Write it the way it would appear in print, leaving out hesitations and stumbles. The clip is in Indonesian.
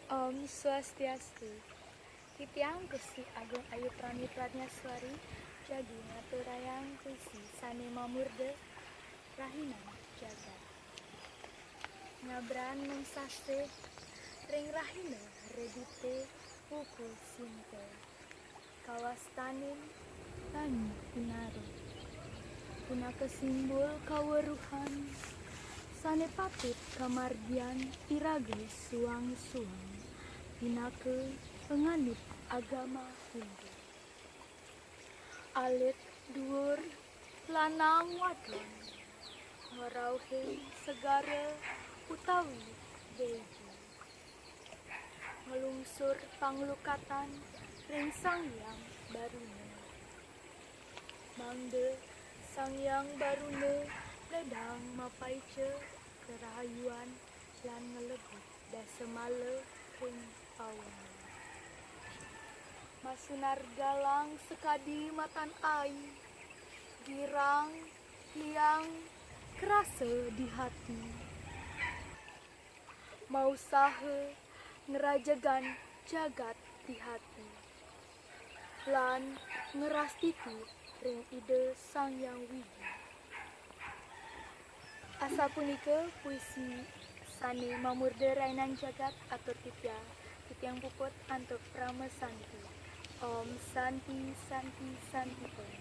Om Swastiastu. Titiang Gusti Agung Ayu Prani Pratnyaswari Jagi Ngaturayang Kusi Sane Mamurde Rahinan Jagat Ngabran Mengsase Ring Rahina Redite Pukul Sinte Kawastanin Tani Pinaro Puna kesimbol kaweruhan Sane patut kamargian Iragai suang-suang Pinake penganut agama Hindu Alit dhuwur lanang wadon Ngerauhe segara utawi beji Ngelungsur panglukatan ring Sangyang Barune Mangde Sangyang Barune ledang mapaice kerahayuan lan ngelebut dasemale ring pawana Masunar galang sekadi matan ai girang hiang kerasa di hati mau sahe ngerajagan jagat di hati lan ngerastiti ring ide Sangyang Widi asa punika puisi sane mamurde rainan jagat atur titiang puput antuk Prama Santi Om Santi Santi Santi Om